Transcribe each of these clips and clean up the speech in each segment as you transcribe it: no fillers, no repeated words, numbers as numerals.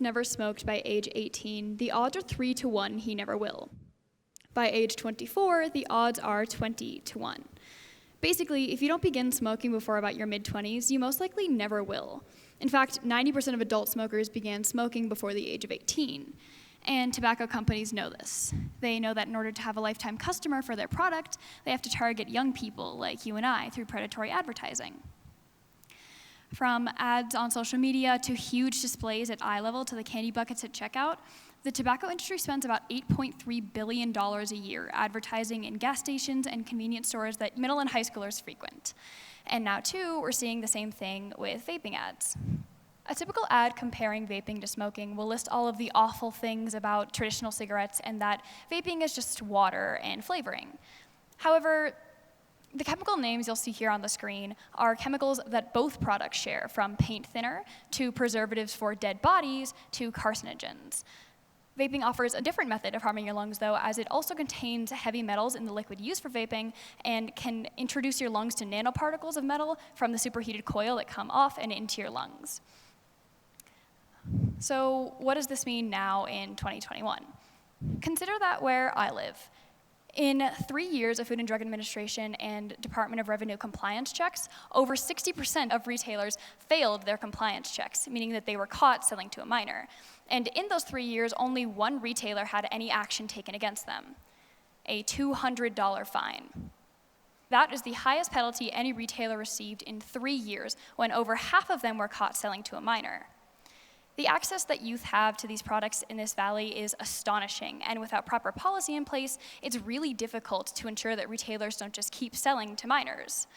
never smoked by age 18, the odds are 3 to 1 he never will. By age 24, the odds are 20 to 1. Basically, if you don't begin smoking before about your mid-20s, you most likely never will. In fact, 90% of adult smokers began smoking before the age of 18. And tobacco companies know this. They know that in order to have a lifetime customer for their product, they have to target young people like you and I through predatory advertising. From ads on social media to huge displays at eye level to the candy buckets at checkout, the tobacco industry spends about $8.3 billion a year advertising in gas stations and convenience stores that middle and high schoolers frequent. And now, too, we're seeing the same thing with vaping ads. A typical ad comparing vaping to smoking will list all of the awful things about traditional cigarettes and that vaping is just water and flavoring. However, the chemical names you'll see here on the screen are chemicals that both products share, from paint thinner to preservatives for dead bodies to carcinogens. Vaping offers a different method of harming your lungs, though, as it also contains heavy metals in the liquid used for vaping and can introduce your lungs to nanoparticles of metal from the superheated coil that come off and into your lungs. So what does this mean now in 2021? Consider that where I live. In 3 years of Food and Drug Administration and Department of Revenue compliance checks, over 60% of retailers failed their compliance checks, meaning that they were caught selling to a minor. And in those 3 years, only one retailer had any action taken against them, a $200 fine. That is the highest penalty any retailer received in 3 years, when over half of them were caught selling to a minor. The access that youth have to these products in this valley is astonishing, and without proper policy in place, it's really difficult to ensure that retailers don't just keep selling to minors.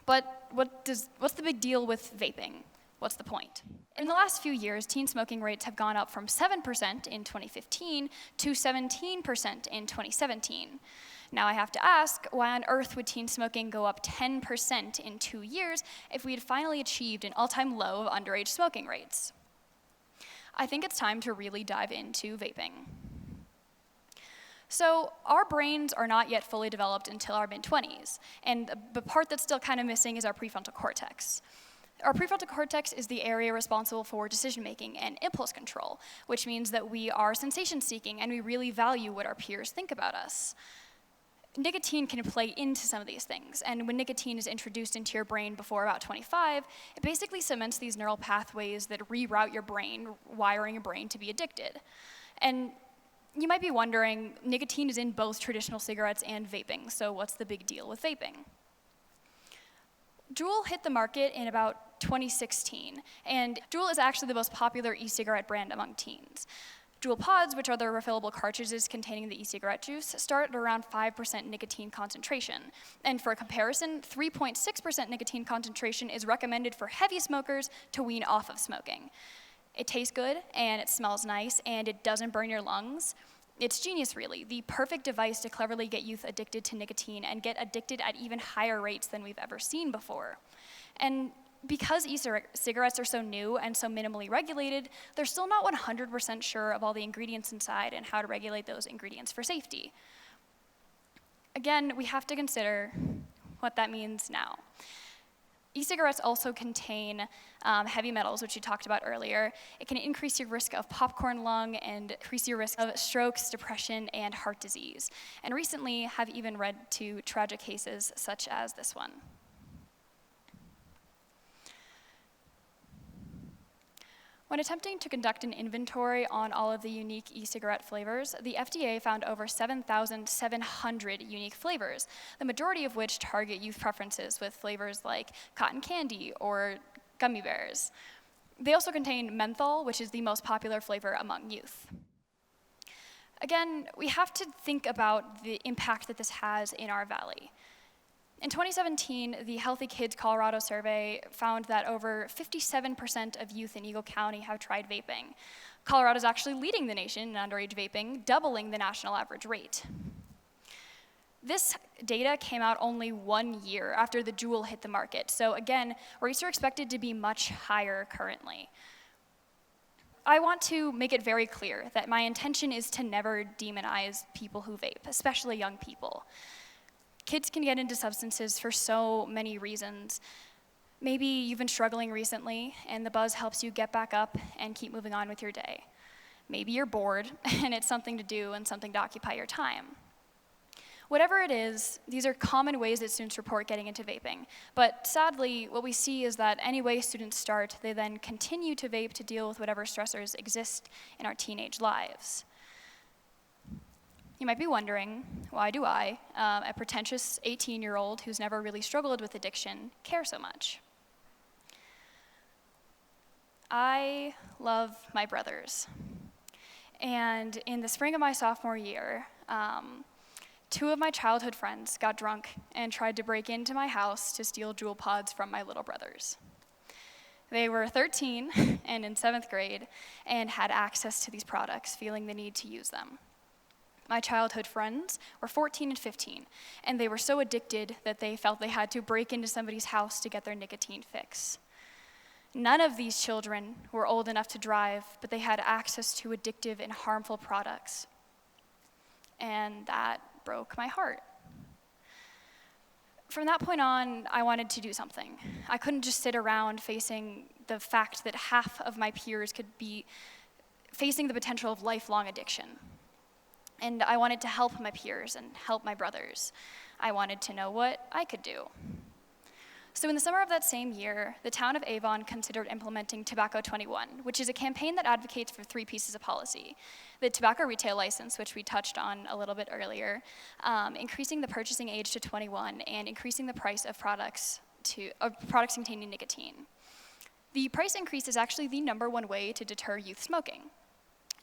But what's the big deal with vaping? What's the point? In the last few years, teen smoking rates have gone up from 7% in 2015 to 17% in 2017. Now I have to ask, why on earth would teen smoking go up 10% in 2 years if we had finally achieved an all-time low of underage smoking rates? I think it's time to really dive into vaping. So our brains are not yet fully developed until our mid-20s, and the part that's still kind of missing is our prefrontal cortex. Our prefrontal cortex is the area responsible for decision-making and impulse control, which means that we are sensation-seeking and we really value what our peers think about us. Nicotine can play into some of these things, and when nicotine is introduced into your brain before about 25, it basically cements these neural pathways that reroute your brain, wiring your brain to be addicted. And you might be wondering, nicotine is in both traditional cigarettes and vaping, so what's the big deal with vaping? Juul hit the market in about 2016, and Juul is actually the most popular e-cigarette brand among teens. Juul pods, which are the refillable cartridges containing the e-cigarette juice, start at around 5% nicotine concentration. And for comparison, 3.6% nicotine concentration is recommended for heavy smokers to wean off of smoking. It tastes good, and it smells nice, and it doesn't burn your lungs. It's genius, really, the perfect device to cleverly get youth addicted to nicotine and get addicted at even higher rates than we've ever seen before. And because e-cigarettes are so new and so minimally regulated, they're still not 100% sure of all the ingredients inside and how to regulate those ingredients for safety. Again, we have to consider what that means now. E-cigarettes also contain heavy metals, which you talked about earlier. It can increase your risk of popcorn lung and increase your risk of strokes, depression, and heart disease. And recently have even read to tragic cases such as this one. When attempting to conduct an inventory on all of the unique e-cigarette flavors, the FDA found over 7,700 unique flavors, the majority of which target youth preferences with flavors like cotton candy or gummy bears. They also contain menthol, which is the most popular flavor among youth. Again, we have to think about the impact that this has in our valley. In 2017, the Healthy Kids Colorado survey found that over 57% of youth in Eagle County have tried vaping. Colorado is actually leading the nation in underage vaping, doubling the national average rate. This data came out only 1 year after the Juul hit the market, so again, rates are expected to be much higher currently. I want to make it very clear that my intention is to never demonize people who vape, especially young people. Kids can get into substances for so many reasons. Maybe you've been struggling recently and the buzz helps you get back up and keep moving on with your day. Maybe you're bored and it's something to do and something to occupy your time. Whatever it is, these are common ways that students report getting into vaping. But sadly, what we see is that any way students start, they then continue to vape to deal with whatever stressors exist in our teenage lives. You might be wondering, why do I, a pretentious 18-year-old who's never really struggled with addiction, care so much? I love my brothers. And in the spring of my sophomore year, 2 of my childhood friends got drunk and tried to break into my house to steal Juul pods from my little brothers. They were 13 and in 7th grade and had access to these products, feeling the need to use them. My childhood friends were 14 and 15, and they were so addicted that they felt they had to break into somebody's house to get their nicotine fix. None of these children were old enough to drive, but they had access to addictive and harmful products. And that broke my heart. From that point on, I wanted to do something. I couldn't just sit around facing the fact that half of my peers could be facing the potential of lifelong addiction. And I wanted to help my peers and help my brothers. I wanted to know what I could do. So in the summer of that same year, the town of Avon considered implementing Tobacco 21, which is a campaign that advocates for 3 pieces of policy. The tobacco retail license, which we touched on a little bit earlier, increasing the purchasing age to 21, and increasing the price of products containing nicotine. The price increase is actually the #1 way to deter youth smoking.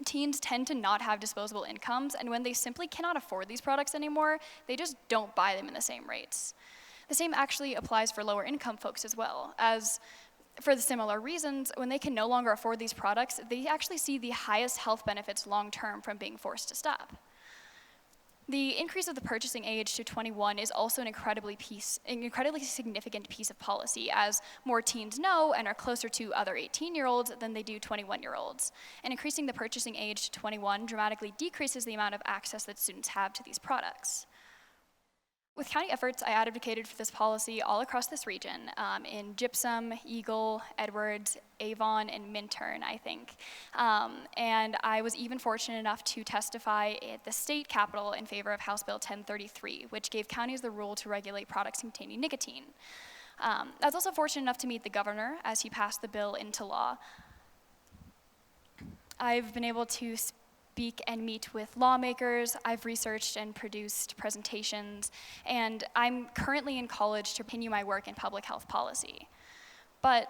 Teens tend to not have disposable incomes, and when they simply cannot afford these products anymore, they just don't buy them in the same rates. The same actually applies for lower income folks as well, as for the similar reasons, when they can no longer afford these products, they actually see the highest health benefits long-term from being forced to stop. The increase of the purchasing age to 21 is also an incredibly significant piece of policy, as more teens know and are closer to other 18-year-olds than they do 21-year-olds. And increasing the purchasing age to 21 dramatically decreases the amount of access that students have to these products. With county efforts, I advocated for this policy all across this region, in Gypsum, Eagle, Edwards, Avon, and Minturn, I think. And I was even fortunate enough to testify at the state capitol in favor of House Bill 1033, which gave counties the rule to regulate products containing nicotine. I was also fortunate enough to meet the governor as he passed the bill into law. I've been able to speak and meet with lawmakers. I've researched and produced presentations, and I'm currently in college to continue my work in public health policy. But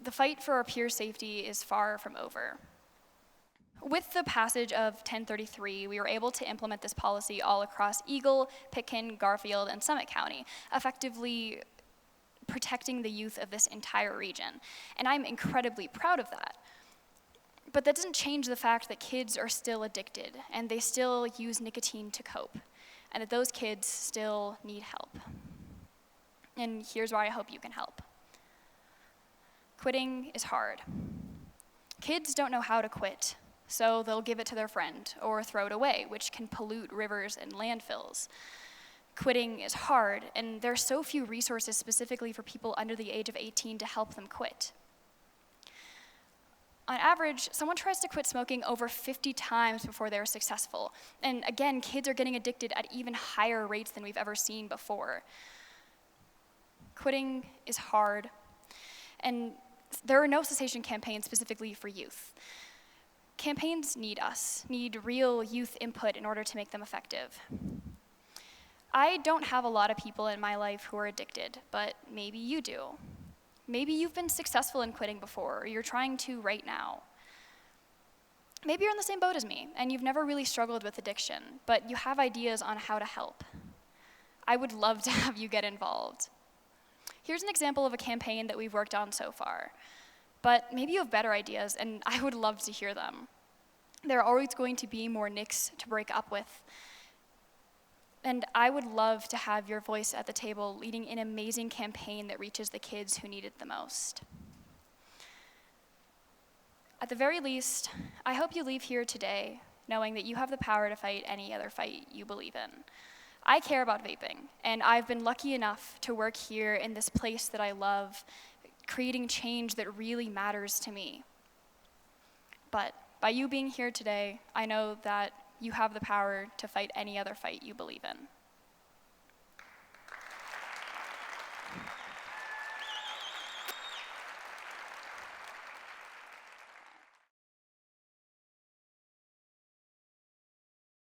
the fight for our peer safety is far from over. With the passage of 1033, we were able to implement this policy all across Eagle, Pitkin, Garfield, and Summit County, effectively protecting the youth of this entire region. And I'm incredibly proud of that. But that doesn't change the fact that kids are still addicted, and they still use nicotine to cope, and that those kids still need help. And here's why I hope you can help. Quitting is hard. Kids don't know how to quit, so they'll give it to their friend or throw it away, which can pollute rivers and landfills. Quitting is hard, and there are so few resources specifically for people under the age of 18 to help them quit. On average, someone tries to quit smoking over 50 times before they're successful. And again, kids are getting addicted at even higher rates than we've ever seen before. Quitting is hard, and there are no cessation campaigns specifically for youth. Campaigns need us, need real youth input in order to make them effective. I don't have a lot of people in my life who are addicted, but maybe you do. Maybe you've been successful in quitting before, or you're trying to right now. Maybe you're in the same boat as me, and you've never really struggled with addiction, but you have ideas on how to help. I would love to have you get involved. Here's an example of a campaign that we've worked on so far, but maybe you have better ideas, and I would love to hear them. There are always going to be more nicks to break up with, and I would love to have your voice at the table leading an amazing campaign that reaches the kids who need it the most. At the very least, I hope you leave here today knowing that you have the power to fight any other fight you believe in. I care about vaping, and I've been lucky enough to work here in this place that I love, creating change that really matters to me. But by you being here today, I know that you have the power to fight any other fight you believe in.